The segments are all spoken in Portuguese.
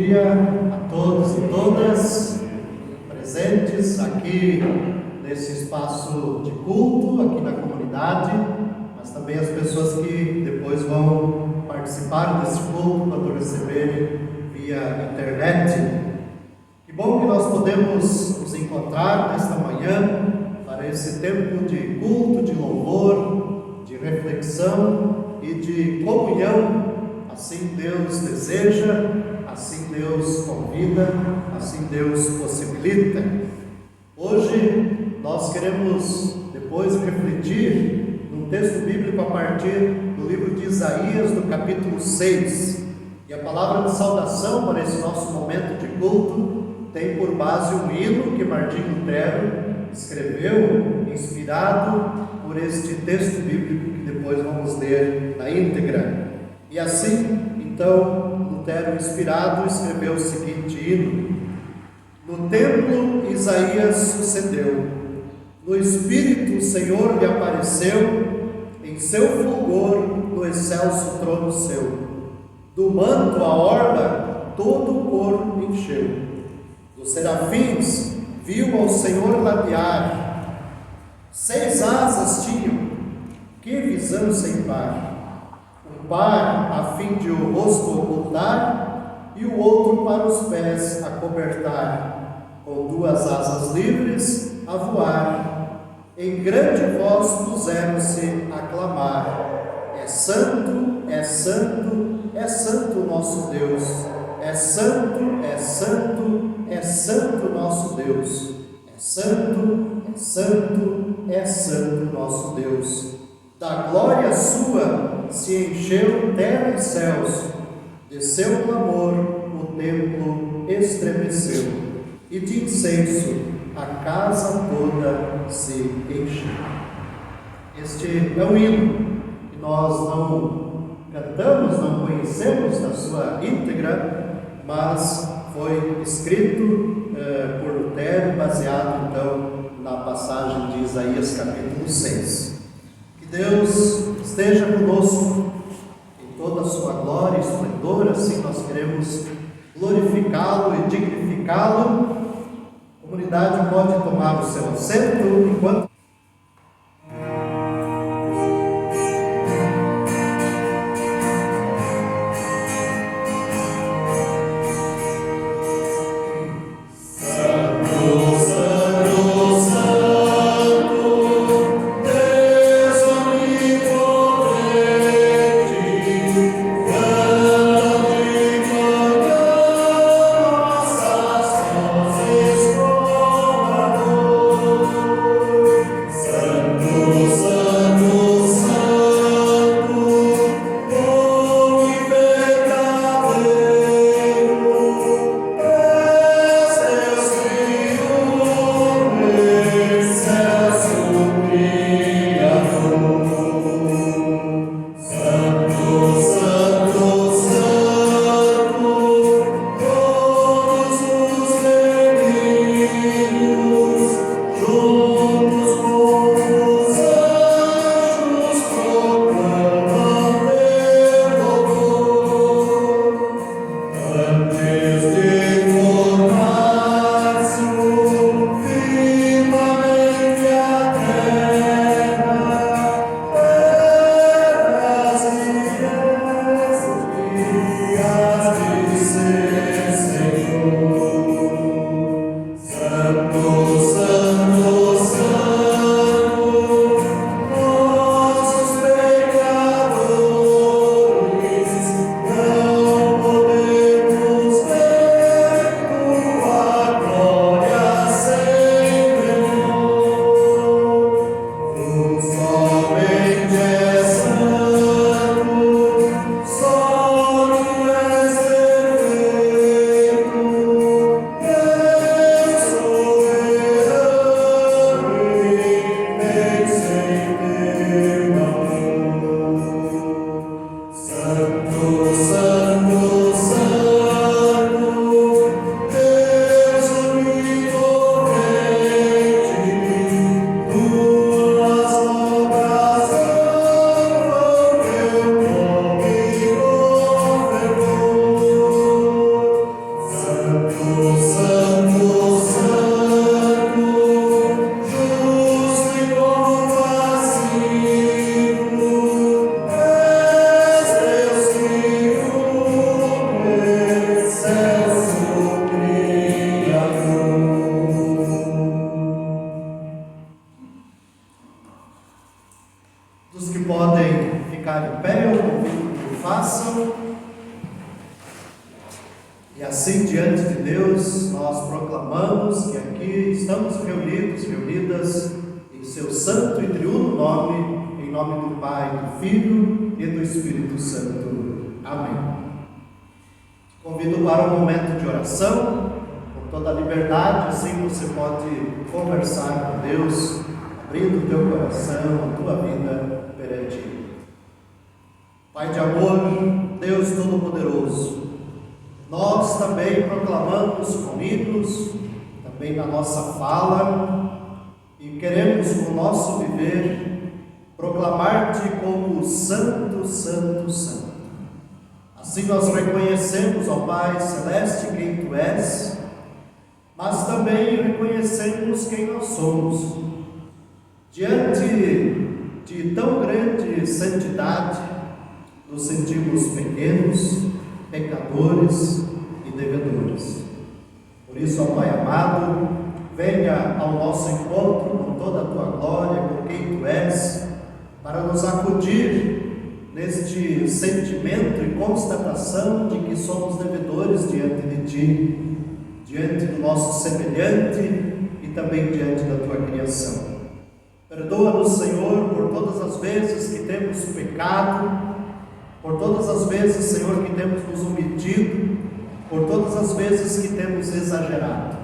dia a todos e todas presentes aqui nesse espaço de culto, aqui na comunidade, mas também as pessoas que depois vão participar desse culto quando receberem via internet. Que bom que nós podemos nos encontrar nesta manhã para esse tempo de culto, de louvor, de reflexão e de comunhão. Assim Deus deseja, assim Deus convida, assim Deus possibilita. Hoje nós queremos depois refletir num texto bíblico a partir do livro de Isaías, do capítulo 6. E a palavra de saudação para esse nosso momento de culto tem por base um hino que Martinho Lutero escreveu, inspirado por este texto bíblico que depois vamos ler na íntegra. E assim, então, Lutero, inspirado, escreveu o seguinte hino: no templo Isaías sucedeu, no Espírito o Senhor lhe apareceu, em seu fulgor no excelso trono seu, do manto a orla todo o cor encheu, dos serafins viu ao Senhor ladear, 6 asas tinham, que visão sem par, um par a fim de o rosto ocultar, e o outro para os pés acobertar, com 2 asas livres a voar, em grande voz puseram-se a clamar: é santo, é santo, é santo nosso Deus, é santo, é santo, é santo nosso Deus, é santo, é santo, é santo nosso Deus. Da glória sua se encheu terra e céus, desceu o clamor, o templo estremeceu, e de incenso a casa toda se encheu. Este é um hino que nós não cantamos, não conhecemos na sua íntegra, mas foi escrito por Lutero, baseado então na passagem de Isaías capítulo 6. Que Deus esteja conosco em toda a sua glória e esplendor, assim nós queremos glorificá-lo e dignificá-lo. A comunidade pode tomar o seu assento enquanto façam. E assim, diante de Deus, nós proclamamos que aqui estamos reunidas em seu santo e triuno nome, em nome do Pai, do Filho e do Espírito Santo. Amém. Te convido para um momento de oração, com toda a liberdade, assim você pode conversar com Deus, abrindo o teu coração, a tua vida perante Ele. Pai de amor, Deus Todo-Poderoso, nós também proclamamos com hinos, também na nossa fala, e queremos com o nosso viver proclamar-te como Santo, Santo, Santo. Assim nós reconhecemos, ó Pai Celeste, quem Tu és, mas também reconhecemos quem nós somos. Diante de tão grande santidade, nos sentimos pequenos, pecadores e devedores. Por isso, ó Pai amado, venha ao nosso encontro com toda a Tua glória, com quem Tu és, para nos acudir neste sentimento e constatação de que somos devedores diante de Ti, diante do nosso semelhante e também diante da Tua criação. Perdoa-nos, Senhor, por todas as vezes que temos pecado, por todas as vezes, Senhor, que temos nos omitido, por todas as vezes que temos exagerado.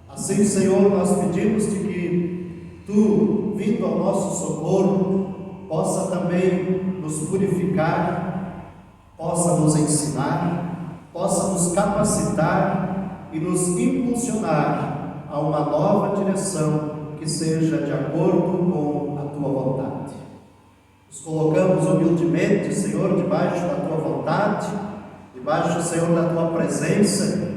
Assim, Senhor, nós pedimos-te que Tu, vindo ao nosso socorro, possa também nos purificar, possa nos ensinar, possa nos capacitar e nos impulsionar a uma nova direção que seja de acordo com a Tua vontade. Nos colocamos humildemente, Senhor, debaixo da Tua vontade, debaixo, Senhor, da Tua presença,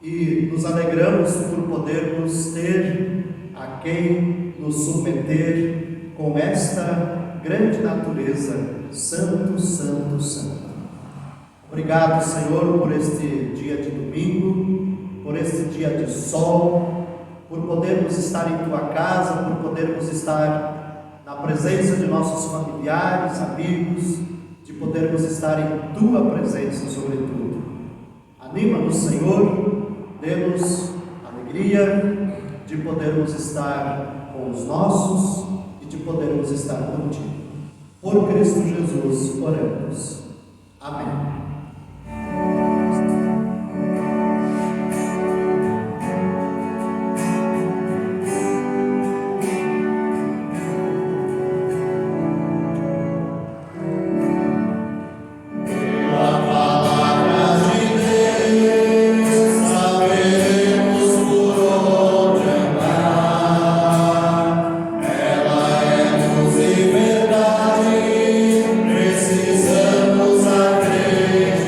e nos alegramos por podermos ter a quem nos submeter com esta grande natureza, Santo, Santo, Santo. Obrigado, Senhor, por este dia de domingo, por este dia de sol, por podermos estar em Tua casa, por podermos estar na presença de nossos familiares, amigos, de podermos estar em Tua presença, sobretudo. Anima-nos, Senhor, dê-nos alegria de podermos estar com os nossos e de podermos estar contigo. Por Cristo Jesus, oramos. Amém. Precisamos acreditar.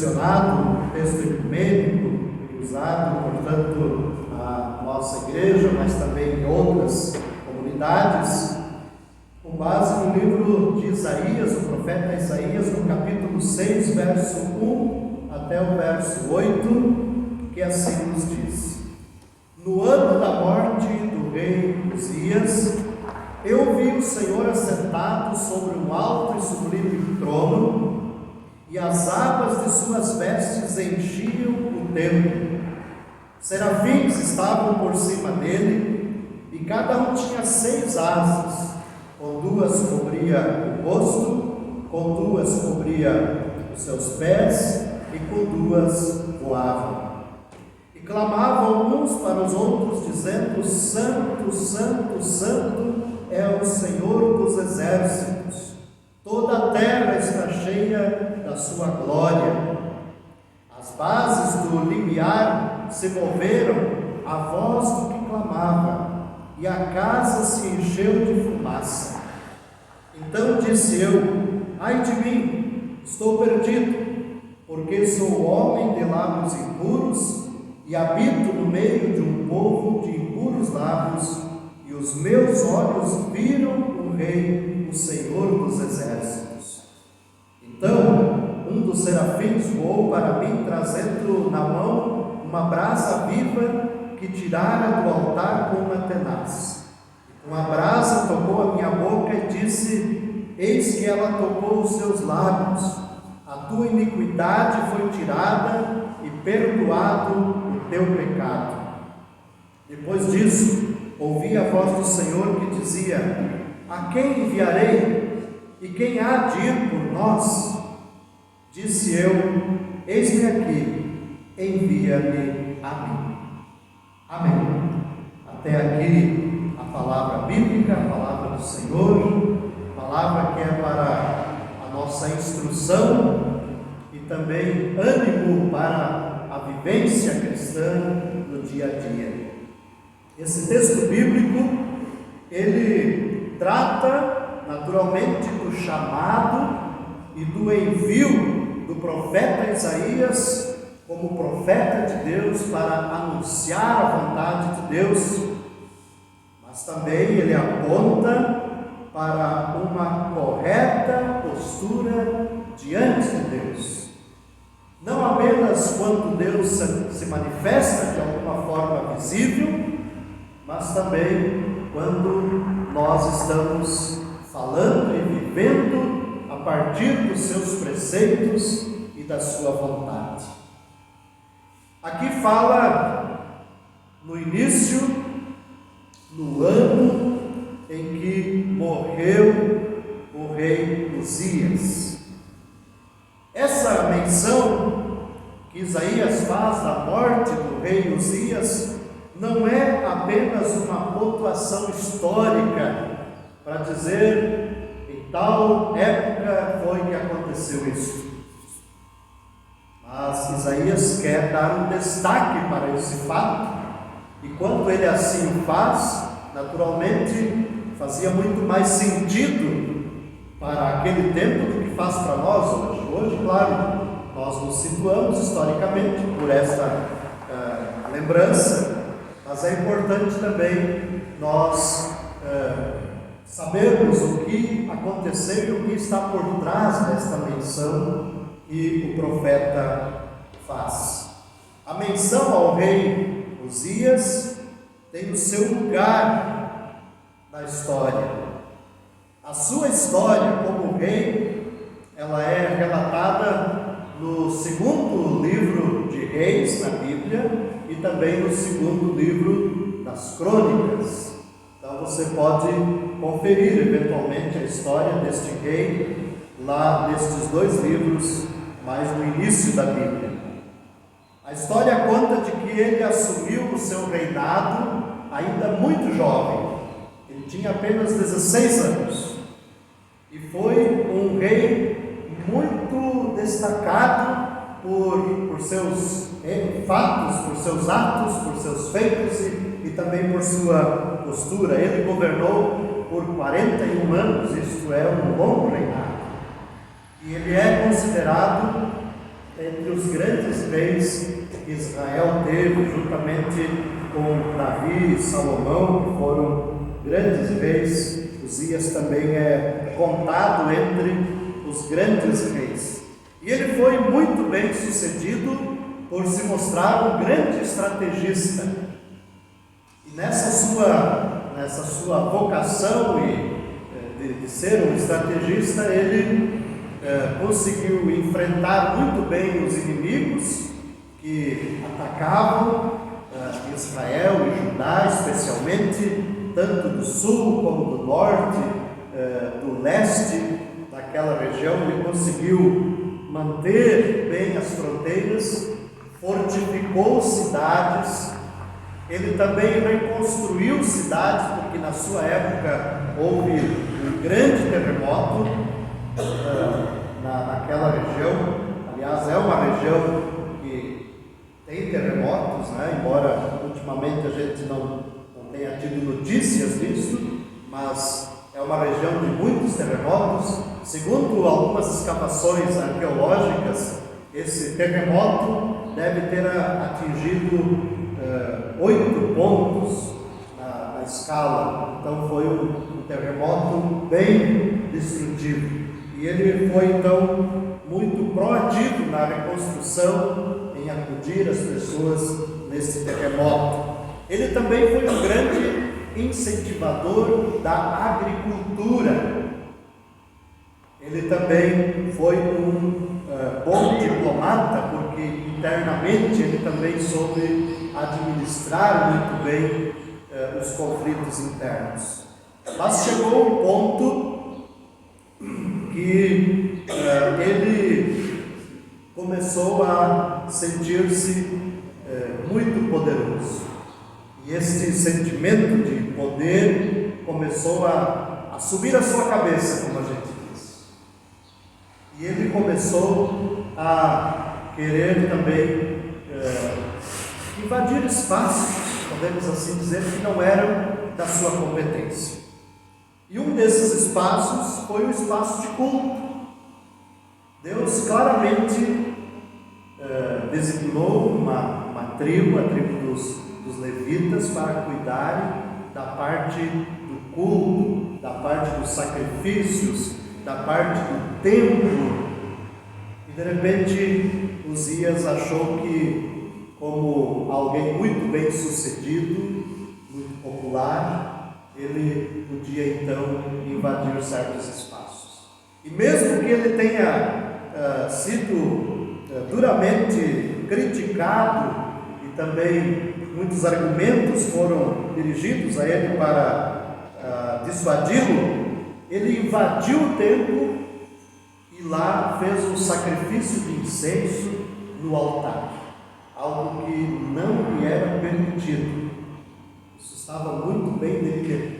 mencionado, um texto ecumênico, usado, portanto, na nossa igreja, mas também em outras comunidades, com base no livro de Isaías, o profeta Isaías, no capítulo 6, verso 1 até o verso 8, que assim nos diz: No ano da morte do rei Uzias, eu vi o Senhor assentado sobre um alto e sublime trono, e as abas de suas vestes enchiam o templo. Serafins estavam por cima dele, e cada um tinha 6 asas, com 2 cobria o rosto, com 2 cobria os seus pés, e com 2 voavam. E clamavam uns para os outros, dizendo: Santo, Santo, Santo é o Senhor dos exércitos, toda a terra está cheia da sua glória. As bases do limiar se moveram à voz do que clamava, e a casa se encheu de fumaça. Então disse eu: Ai de mim, estou perdido, porque sou homem de lábios impuros, e habito no meio de um povo de impuros lábios, e os meus olhos viram o Rei, o Senhor dos exércitos. Então um dos serafins voou para mim, trazendo na mão uma brasa viva que tirara do altar com uma tenaz. Com a brasa tocou a minha boca e disse: Eis que ela tocou os seus lábios, a tua iniquidade foi tirada e perdoado o teu pecado. Depois disso, ouvi a voz do Senhor que dizia: A quem enviarei? E quem há de ir por nós? Disse eu: Eis-me aqui, envia-me a mim. Amém. Até aqui a palavra bíblica, a palavra do Senhor, palavra que é para a nossa instrução e também ânimo para a vivência cristã no dia a dia. Esse texto bíblico, ele trata naturalmente do chamado e do envio do profeta Isaías como profeta de Deus para anunciar a vontade de Deus, mas também ele aponta para uma correta postura diante de Deus. Não apenas quando Deus se manifesta de alguma forma visível, mas também quando nós estamos falando e vivendo a partir dos seus preceitos e da sua vontade. Aqui fala no início, no ano em que morreu o rei Uzias. Essa menção que Isaías faz da morte do rei Uzias não é apenas uma pontuação histórica para dizer em tal época foi que aconteceu isso. Mas Isaías quer dar um destaque para esse fato, e quando ele assim o faz, naturalmente fazia muito mais sentido para aquele tempo do que faz para nós hoje. Hoje, claro, nós nos situamos historicamente por esta lembrança, mas é importante também nós sabermos o que aconteceu e o que está por trás desta menção que o profeta faz. A menção ao rei Uzias tem o seu lugar na história. A sua história como rei, ela é relatada no segundo livro de Reis na Bíblia e também no segundo livro das Crônicas. Então você pode conferir eventualmente a história deste rei lá nestes 2 livros, mas no início da Bíblia. A história conta de que ele assumiu o seu reinado ainda muito jovem. Ele tinha apenas 16 anos e foi um rei muito destacado por seus fatos, por seus atos, por seus feitos e também por sua postura. Ele governou por 41 anos, isto é, um longo reinado. E ele é considerado entre os grandes reis que Israel teve, juntamente com Davi e Salomão, que foram grandes reis. Uzias também é contado entre os grandes reis. E ele foi muito bem sucedido por se mostrar um grande estrategista. E nessa sua vocação de ser um estrategista, ele conseguiu enfrentar muito bem os inimigos que atacavam Israel e Judá, especialmente, tanto do sul como do norte, do leste daquela região. Ele conseguiu manter bem as fronteiras, fortificou cidades. Ele também reconstruiu cidades, porque na sua época houve um grande terremoto naquela região. Aliás, é uma região que tem terremotos, né? Embora ultimamente a gente não tenha tido notícias disso, mas é uma região de muitos terremotos. Segundo algumas escavações arqueológicas, esse terremoto deve ter atingido 8 pontos na escala. Então foi um terremoto bem destrutivo. E ele foi então muito proativo na reconstrução, em acudir as pessoas nesse terremoto. Ele também foi um grande incentivador da agricultura. Ele também foi um bom diplomata, porque internamente ele também soube administrar muito bem os conflitos internos. Mas chegou um ponto que ele começou a sentir-se muito poderoso. E este sentimento de poder começou a subir a sua cabeça, como a gente diz. E ele começou a querer também invadir espaços, podemos assim dizer, que não eram da sua competência. E um desses espaços foi o espaço de culto. Deus claramente designou uma tribo, a tribo dos levitas, para cuidar da parte do culto, da parte dos sacrifícios, da parte do templo. E de repente Uzias achou que, como alguém muito bem sucedido, muito popular, ele podia então invadir certos espaços. E mesmo que ele tenha sido duramente criticado, e também muitos argumentos foram dirigidos a ele para dissuadi-lo, ele invadiu o templo e lá fez um sacrifício de incenso no altar, algo que não lhe era permitido. Isso estava muito bem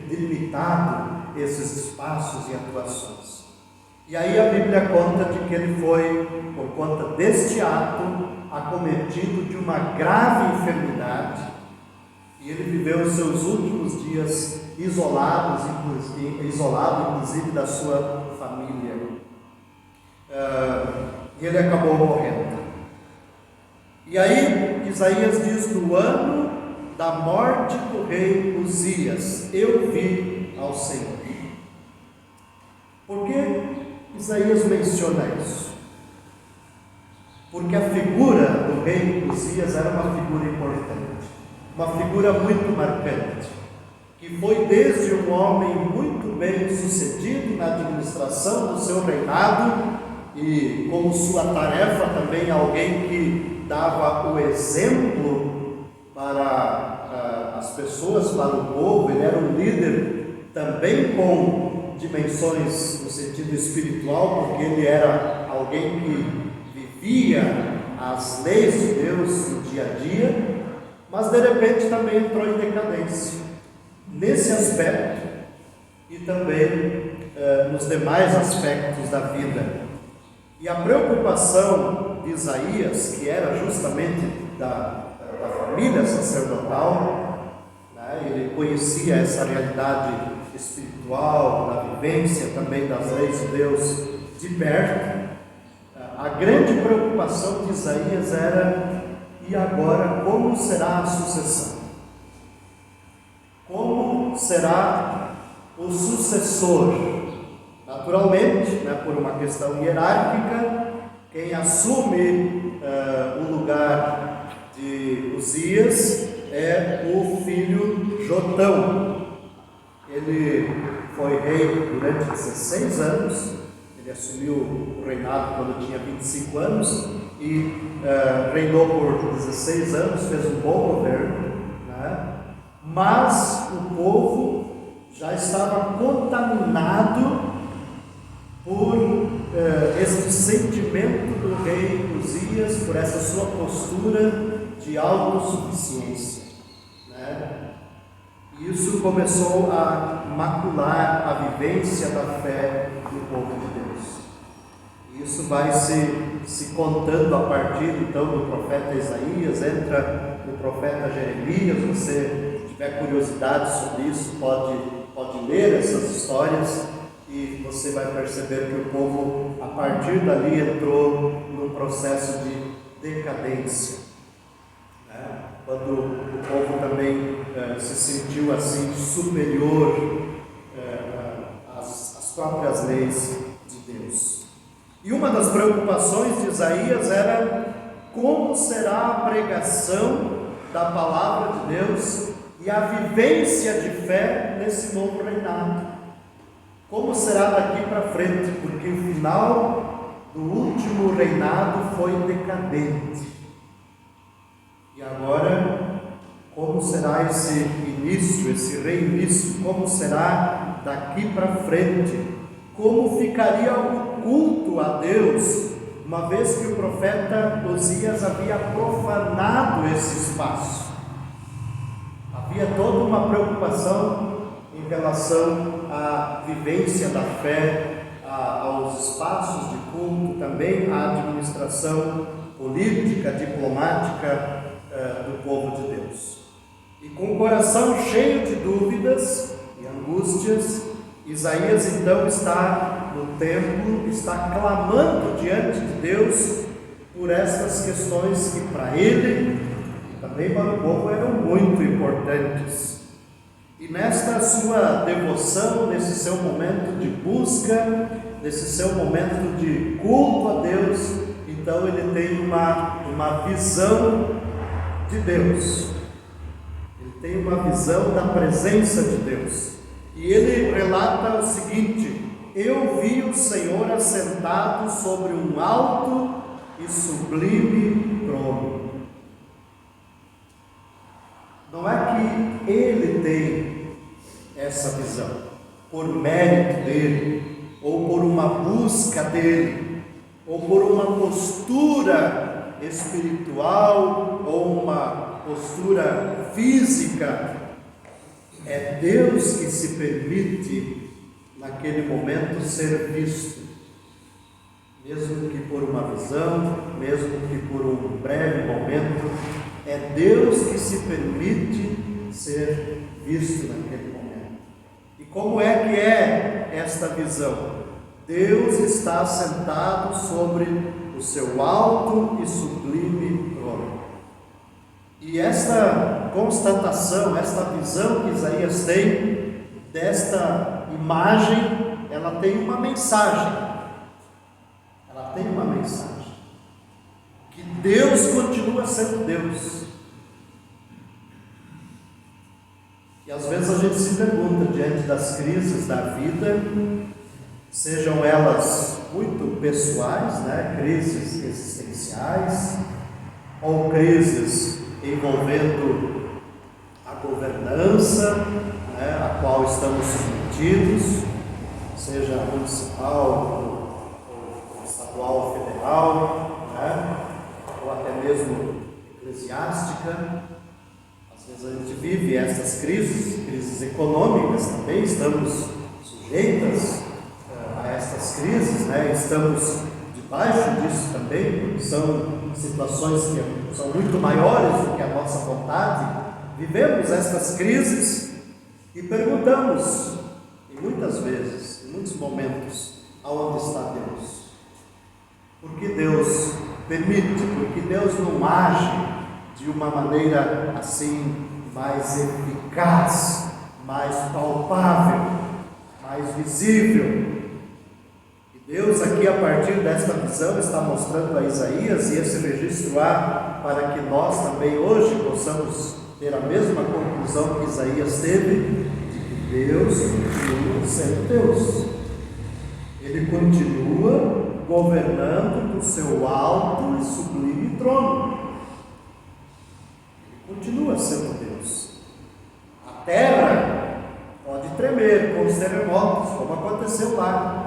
delimitado, esses espaços e atuações. E aí a Bíblia conta de que ele foi, por conta deste ato, acometido de uma grave enfermidade, e ele viveu os seus últimos dias isolado, inclusive da sua família. E ele acabou morrendo. E aí Isaías diz: no ano da morte do rei Uzias, eu vi ao Senhor. Por que Isaías menciona isso? Porque a figura do rei Uzias era uma figura importante, uma figura muito marcante, que foi desde um homem muito bem sucedido na administração do seu reinado, e como sua tarefa também alguém que dava o exemplo para as pessoas, para o povo. Ele era um líder também com dimensões no sentido espiritual, porque ele era alguém que vivia as leis de Deus no dia a dia, mas de repente também entrou em decadência nesse aspecto e também nos demais aspectos da vida. E a preocupação de Isaías, que era justamente da família sacerdotal, né? Ele conhecia essa realidade espiritual, da vivência também das leis de Deus de perto. a grande preocupação de Isaías era: e agora como será a sucessão? Como será o sucessor? Naturalmente, por uma questão hierárquica, quem assume o lugar de Uzias é o filho Jotão. Ele foi rei durante 16 anos, ele assumiu o reinado quando tinha 25 anos e reinou por 16 anos, fez um bom governo, mas o povo já estava contaminado por este sentimento do rei Uzias, por essa sua postura de autossuficiência. E isso começou a macular a vivência da fé do povo de Deus. E isso vai se contando a partir então do profeta Isaías, entra no profeta Jeremias. Você tiver curiosidade sobre isso, pode ler essas histórias e você vai perceber que o povo, a partir dali, entrou num processo de decadência. Quando o povo também se sentiu assim superior às próprias leis de Deus. E uma das preocupações de Isaías era como será a pregação da palavra de Deus e a vivência de fé nesse novo reinado. Como será daqui para frente? Porque o final do último reinado foi decadente. E agora, como será esse início, esse reinício? Como será daqui para frente? Como ficaria o culto a Deus, uma vez que o profeta Uzias havia profanado esse espaço? Havia toda uma preocupação em relação à vivência da fé, aos espaços de culto, também à administração política, diplomática do povo de Deus. E com o coração cheio de dúvidas e angústias, Isaías então está no templo, está clamando diante de Deus por estas questões que para ele e também para o povo eram muito importantes. E nesta sua devoção, nesse seu momento de busca, nesse seu momento de culto a Deus, então ele tem uma visão de Deus. Ele tem uma visão da presença de Deus. E ele relata o seguinte: eu vi o Senhor assentado sobre um alto e sublime trono. Não é que ele tem essa visão por mérito dele, ou por uma busca dele, ou por uma postura espiritual, ou uma postura física. É Deus que se permite naquele momento ser visto, mesmo que por uma visão, mesmo que por um breve momento. É Deus que se permite ser visto naquele momento. E como é que é esta visão? Deus está sentado sobre o seu alto e sublime trono. E esta constatação, esta visão que Isaías tem desta imagem, ela tem uma mensagem. Ela tem uma mensagem. Que Deus continua sendo Deus. E às vezes a gente se pergunta, diante das crises da vida, sejam elas muito pessoais, crises existenciais, ou crises envolvendo a governança, a qual estamos submetidos, seja municipal, ou estadual ou federal, ou até mesmo eclesiástica. Às vezes a gente vive essas crises econômicas também, estamos sujeitas a estas crises, estamos debaixo disso também. São situações que são muito maiores do que a nossa vontade. Vivemos estas crises e perguntamos, e muitas vezes, em muitos momentos, aonde está Deus? Por que Deus permite? Porque Deus não age de uma maneira assim mais eficaz, mais palpável, mais visível. E Deus aqui, a partir desta visão, está mostrando a Isaías, e esse registro há para que nós também hoje possamos ter a mesma conclusão que Isaías teve, de que Deus continua sendo Deus. Ele continua governando do seu alto e sublime trono. Ele continua sendo Deus. A terra pode tremer com os terremotos, como aconteceu lá.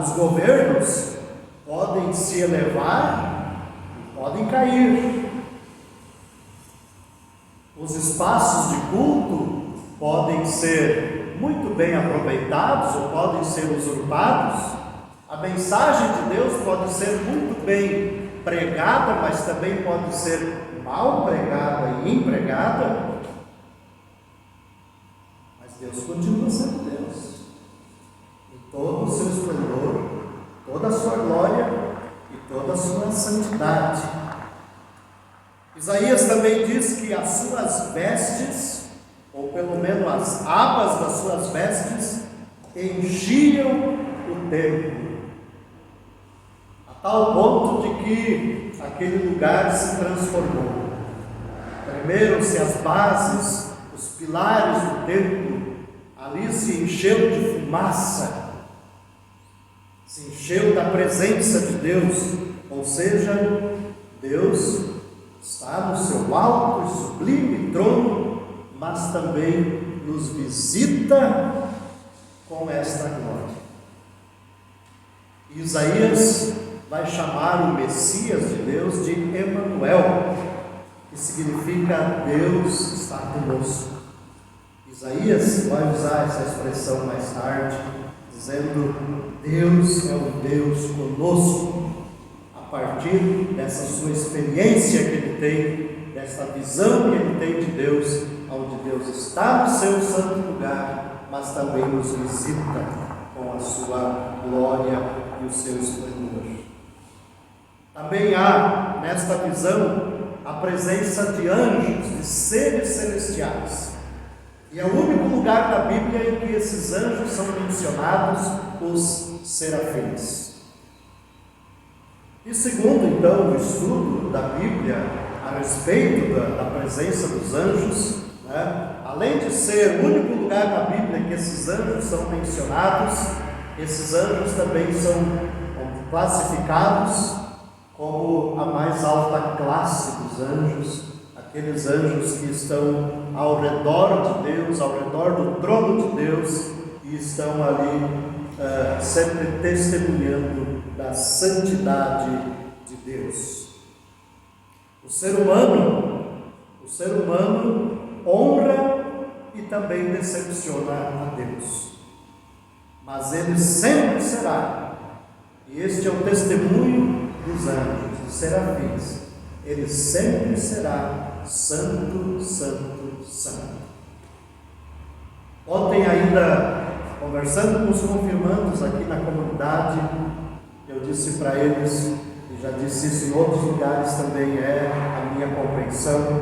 Os governos podem se elevar e podem cair. Os espaços de culto podem ser muito bem aproveitados ou podem ser usurpados. A mensagem de Deus pode ser muito bem pregada, mas também pode ser mal pregada e empregada. Mas Deus continua sendo Deus, em todo o seu esplendor, toda a sua glória e toda a sua santidade. Isaías também diz que as suas vestes, ou pelo menos as abas das suas vestes, enchiam o templo, a tal ponto de que aquele lugar se transformou. Tremeram-se as bases, os pilares do templo, ali se encheu de fumaça, se encheu da presença de Deus, ou seja, Deus está no seu alto e sublime trono, mas também nos visita com esta glória. Isaías vai chamar o Messias de Deus de Emanuel, que significa Deus está conosco. Isaías vai usar essa expressão mais tarde, dizendo: Deus é um Deus conosco, a partir dessa sua experiência que ele tem, dessa visão que ele tem de Deus, onde Deus está no seu santo lugar, mas também nos visita com a sua glória e o seu esplendor. Também há nesta visão a presença de anjos, de seres celestiais. E é o único lugar da Bíblia em que esses anjos são mencionados, os serafins. E segundo, então, o estudo da Bíblia a respeito da presença dos anjos, além de ser o único lugar na Bíblia em que esses anjos são mencionados, esses anjos também são classificados como a mais alta classe dos anjos, aqueles anjos que estão ao redor de Deus, ao redor do trono de Deus, e estão ali sempre testemunhando da santidade de Deus. O ser humano honra e também decepciona a Deus, mas ele sempre será, e este é o testemunho dos anjos, dos serafins, ele sempre será santo, santo, santo. Ontem ainda, conversando com os confirmandos aqui na comunidade, eu disse para eles, e já disse isso em outros lugares também, é a minha compreensão,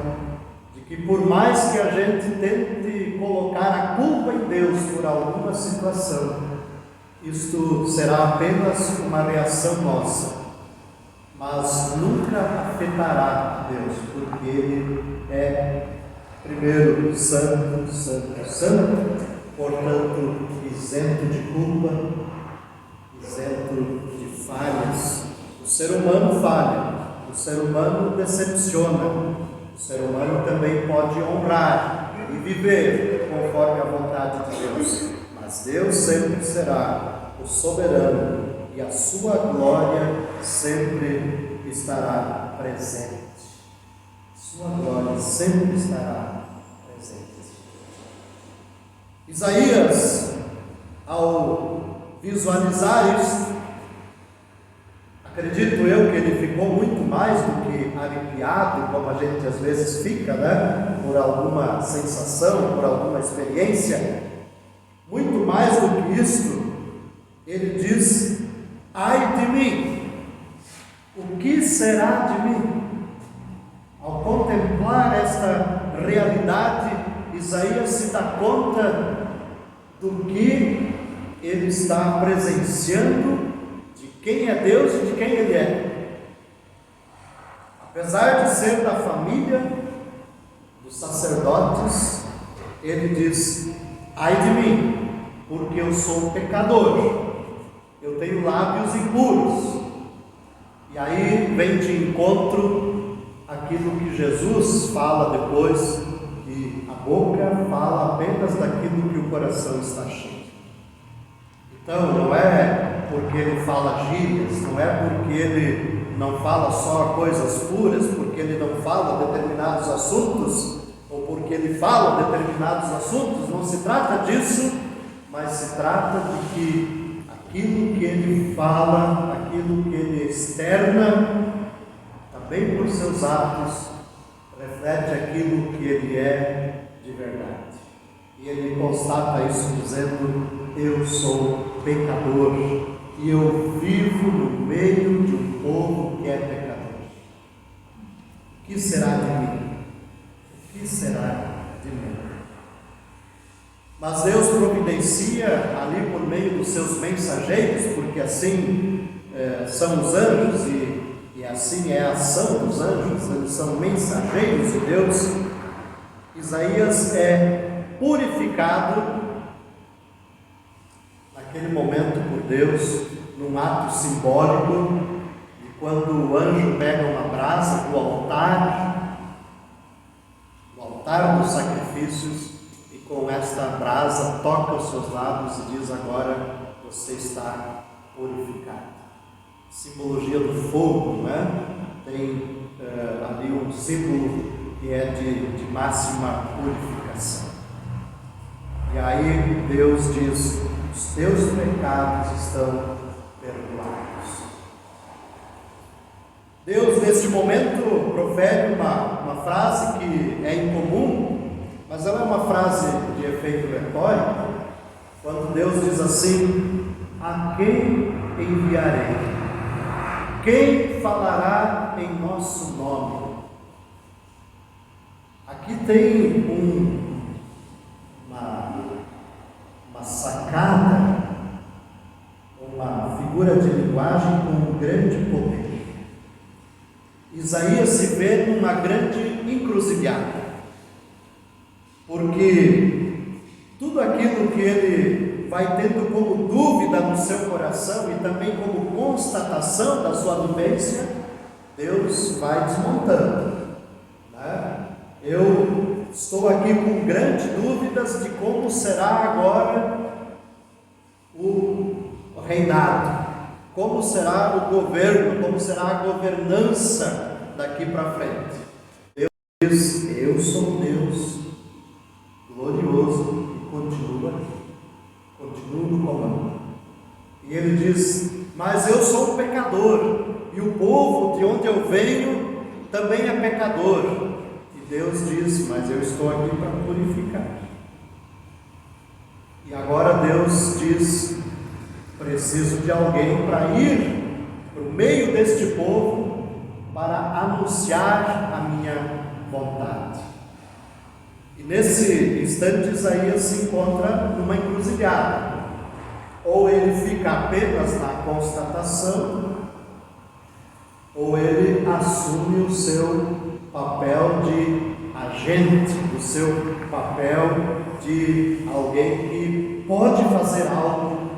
de que por mais que a gente tente colocar a culpa em Deus por alguma situação, isto será apenas uma reação nossa, mas nunca afetará a Deus, porque Ele é, primeiro, santo, santo, santo, portanto, isento de culpa, isento de falhas. O ser humano falha, o ser humano decepciona, o ser humano também pode honrar e viver conforme a vontade de Deus, mas Deus sempre será o soberano e a sua glória sempre estará presente. Sua glória sempre estará presente. Isaías, ao visualizar isso, acredito eu que ele ficou muito mais do que arrepiado, como a gente às vezes fica, por alguma sensação, por alguma experiência. Muito mais do que isso, ele diz: ai de mim, o que será de mim? Ao contemplar esta realidade, Isaías se dá conta do que ele está presenciando, de quem é Deus e de quem ele é. Apesar de ser da família dos sacerdotes, ele diz: ai de mim, porque eu sou um pecador, eu tenho lábios impuros. E aí vem de encontro aquilo que Jesus fala depois, que a boca fala apenas daquilo que o coração está cheio. Então, não é porque ele fala gírias, não é porque ele não fala só coisas puras, porque ele não fala determinados assuntos, ou porque ele fala determinados assuntos, não se trata disso, mas se trata de que aquilo que ele fala, aquilo que ele externa, também por seus atos, reflete aquilo que ele é de verdade. E ele constata isso dizendo: eu sou pecador e eu vivo no meio de um povo que é pecador. O que será de mim? O que será de mim? Mas Deus providencia ali por meio dos seus mensageiros, porque assim são os anjos e assim é a ação dos anjos, eles são mensageiros de Deus. Isaías é purificado naquele momento por Deus, num ato simbólico, de quando o anjo pega uma brasa do altar dos sacrifícios, e com esta brasa toca os seus lábios e diz: agora você está purificado. Simbologia do fogo, né? Tem ali um símbolo que é de máxima purificação. E aí Deus diz: os teus pecados estão perdoados. Deus, neste momento, profere uma frase que é incomum, mas ela é uma frase de efeito retórico, quando Deus diz assim: a quem enviarei? Quem falará em nosso nome? Aqui tem uma sacada, uma figura de linguagem com um grande poder. Isaías se vê numa grande encruzilhada, porque tudo aquilo que ele vai tendo como dúvida no seu coração e também como constatação da sua vivência, Deus vai desmontando, né? Eu estou aqui com grandes dúvidas de como será agora o reinado, como será o governo, como será a governança daqui para frente. Deus diz: eu sou Deus glorioso e continuo aqui, continuo no comando. E ele diz: mas eu sou um pecador, e o povo de onde eu venho também é pecador. E Deus diz: mas eu estou aqui para purificar. E agora Deus diz: preciso de alguém para ir para o meio deste povo, para anunciar a minha vontade. E nesse instante Isaías se encontra numa encruzilhada. Ou ele fica apenas na constatação, ou ele assume o seu papel de agente, o seu papel de alguém que pode fazer algo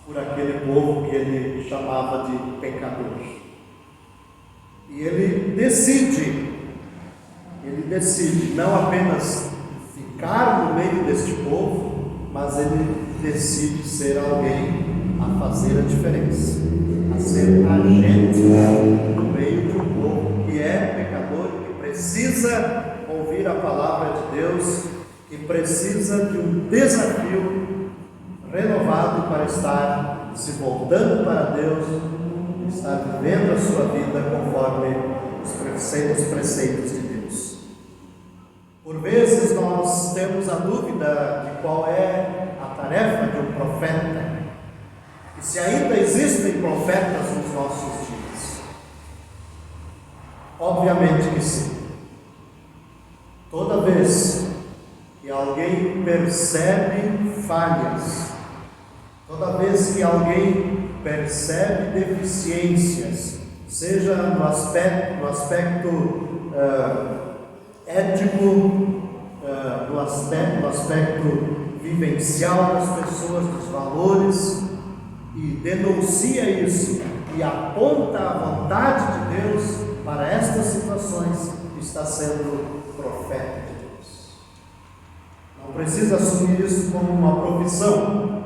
por aquele povo que ele chamava de pecador. E ele decide não apenas ficar no meio deste povo, mas ele decide ser alguém a fazer a diferença, a ser agente no meio de um povo que é pecador, que precisa ouvir a palavra de Deus, que precisa de um desafio renovado para estar se voltando para Deus, estar vivendo a sua vida conforme os preceitos de Deus. Por vezes nós temos a dúvida de qual é a tarefa de um profeta. E se ainda existem profetas nos nossos dias? Obviamente que sim. Toda vez que alguém percebe falhas, toda vez que alguém percebe deficiências, seja no aspecto ético, no aspecto vivencial das pessoas, dos valores, e denuncia isso e aponta a vontade de Deus para estas situações, está sendo profeta de Deus. Não precisa assumir isso como uma profissão.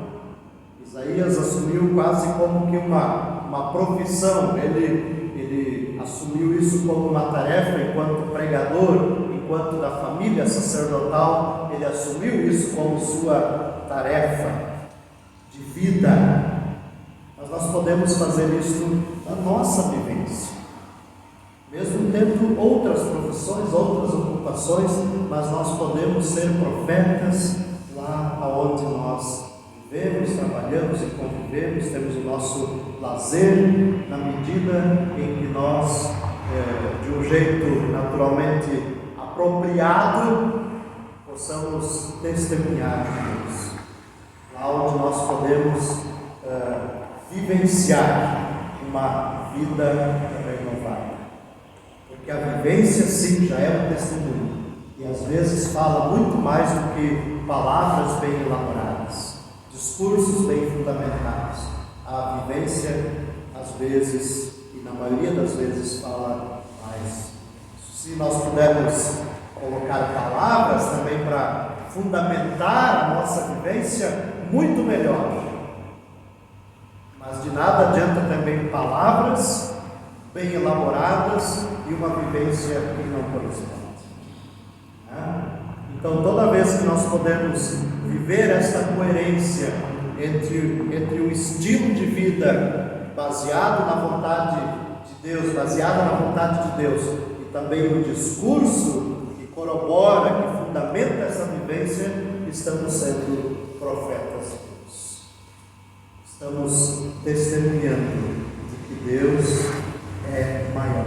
Isaías assumiu quase como que uma profissão. Ele assumiu isso como uma tarefa enquanto pregador, enquanto da família sacerdotal. Ele assumiu isso como sua tarefa de vida. Mas nós podemos fazer isso na nossa vivência, mesmo tendo outras profissões, outras ocupações, mas nós podemos ser profetas lá onde nós vivemos, trabalhamos e convivemos, temos o nosso lazer, na medida em que nós, de um jeito naturalmente apropriado, possamos testemunhar de Deus, lá onde nós podemos vivenciar uma vida renovada. Porque a vivência, sim, já é um testemunho, e às vezes fala muito mais do que palavras bem elaboradas, discursos bem fundamentados. A vivência, às vezes, e na maioria das vezes, fala mais. Se nós pudermos colocar palavras também para fundamentar a nossa vivência, muito melhor. Mas de nada adianta também palavras bem elaboradas e uma vivência que não corresponde. Então, toda vez que nós podemos viver esta coerência entre o estilo de vida baseado na vontade de Deus, baseado na vontade de Deus, e também o discurso que corrobora, que fundamenta essa vivência, estamos sendo profetas de Deus. Estamos testemunhando de que Deus é maior.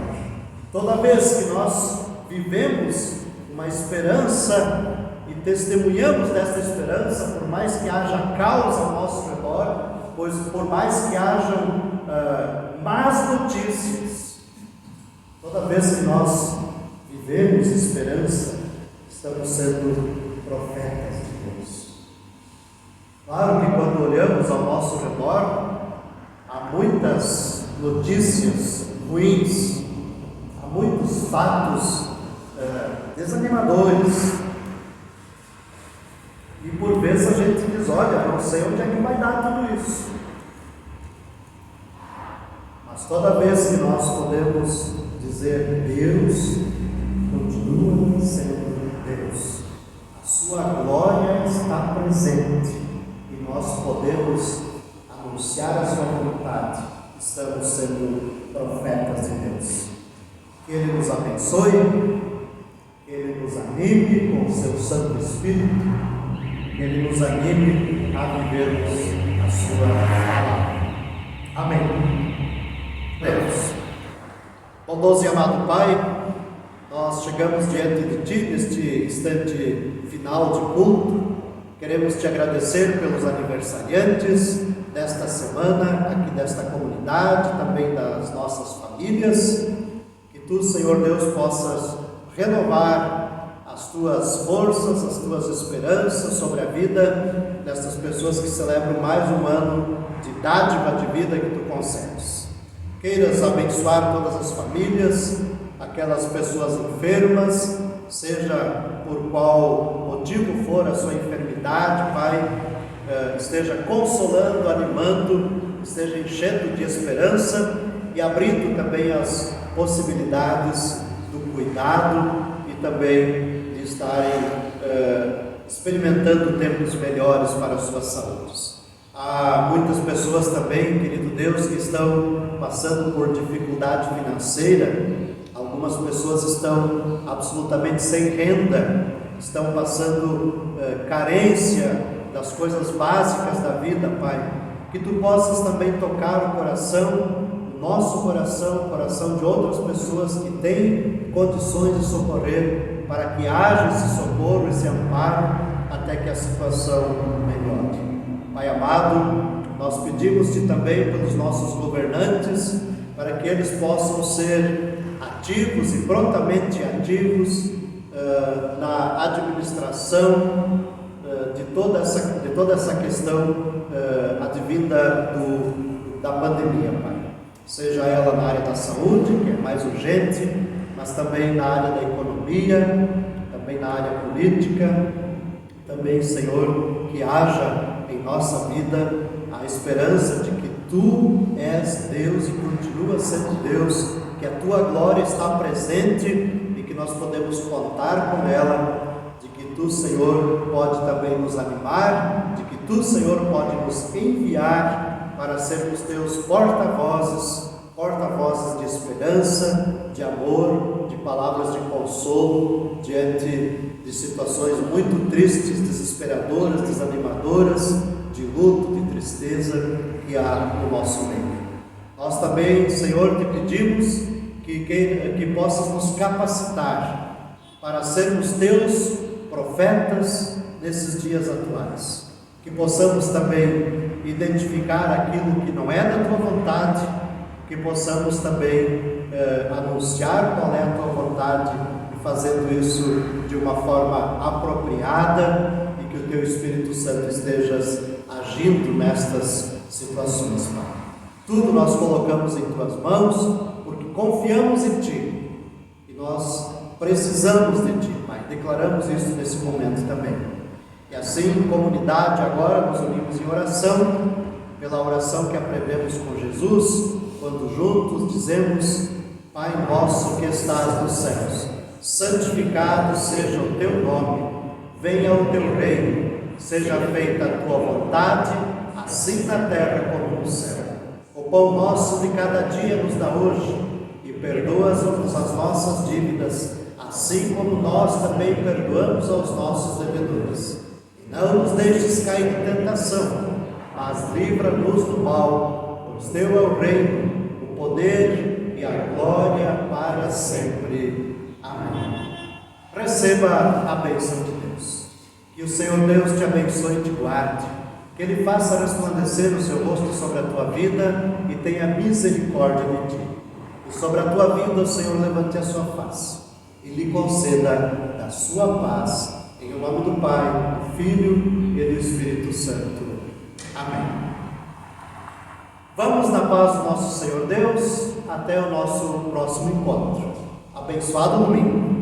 Toda vez que nós vivemos uma esperança e testemunhamos dessa esperança, por mais que haja causa ao nosso redor, pois por mais que hajam más notícias, toda vez que nós vivemos esperança, estamos sendo profetas de Deus. Claro que quando olhamos ao nosso redor, há muitas notícias ruins, há muitos fatos desanimadores, e por vezes a gente diz: olha, não sei onde é que vai dar tudo isso. Mas toda vez que nós podemos dizer: Deus continua sendo Deus, a sua glória está presente, e nós podemos anunciar a sua vontade, estamos sendo profetas de Deus. Que Ele nos abençoe, que Ele nos anime com o seu Santo Espírito, que Ele nos anime a vivermos a sua palavra. Amém. Deus, bondoso e amado Pai, nós chegamos diante de Ti neste instante final de culto. Queremos Te agradecer pelos aniversariantes desta semana, aqui desta comunidade, também das nossas famílias. Que Tu, Senhor Deus, possas renovar as Tuas forças, as Tuas esperanças sobre a vida destas pessoas que celebram mais um ano de dádiva de vida que Tu concedes. Queiras abençoar todas as famílias, aquelas pessoas enfermas, seja por qual motivo for a sua enfermidade, Pai, esteja consolando, animando, esteja enchendo de esperança e abrindo também as possibilidades do cuidado e também de estarem experimentando tempos melhores para as suas saúdes. Há muitas pessoas também, querido Deus, que estão passando por dificuldade financeira. Algumas pessoas estão absolutamente sem renda, estão passando carência das coisas básicas da vida, Pai. que Tu possas também tocar o coração, o nosso coração, o coração de outras pessoas que têm condições de socorrer, para que haja esse socorro, esse amparo, até que a situação melhore. Pai amado, nós pedimos-te também pelos nossos governantes, para que eles possam ser ativos e prontamente ativos na administração de toda essa questão advinda da pandemia, Pai. Seja ela na área da saúde, que é mais urgente, mas também na área da economia, também na área política, também, Senhor, que haja em nossa vida a esperança de que Tu és Deus e continuas sendo Deus, que a Tua glória está presente e que nós podemos contar com ela, de que Tu, Senhor, pode também nos animar, de que Tu, Senhor, pode nos enviar para sermos Teus porta-vozes de esperança, de amor, de palavras de consolo, diante de situações muito tristes, desesperadoras, desanimadoras, de luto, de tristeza que há no nosso meio. Nós também, Senhor, te pedimos que possas nos capacitar para sermos Teus profetas nesses dias atuais, que possamos também identificar aquilo que não é da Tua vontade, que possamos também anunciar qual é a Tua vontade, e fazendo isso de uma forma apropriada, e que o Teu Espírito Santo esteja agindo nestas situações, Pai. Tudo nós colocamos em Tuas mãos, porque confiamos em Ti, e nós precisamos de Ti, Pai. Declaramos isso nesse momento também. E assim, em comunidade, agora nos unimos em oração, pela oração que aprendemos com Jesus, quando juntos dizemos: Pai nosso que estás nos céus, santificado seja o Teu nome, venha o Teu reino, seja feita a Tua vontade, assim na terra como no céu. O pão nosso de cada dia nos dá hoje, e perdoa-nos as nossas dívidas, assim como nós também perdoamos aos nossos devedores. E não nos deixes cair em tentação, mas livra-nos do mal, pois Teu é o reino, o poder e a glória para sempre. Amém. Receba a bênção de Deus. Que o Senhor Deus te abençoe e te guarde, que Ele faça resplandecer o seu rosto sobre a tua vida e tenha misericórdia de ti. E sobre a tua vida o Senhor levante a sua face e lhe conceda da sua paz, em nome do Pai, do Filho e do Espírito Santo. Amém. Vamos na paz do nosso Senhor Deus, até o nosso próximo encontro. Abençoado domingo.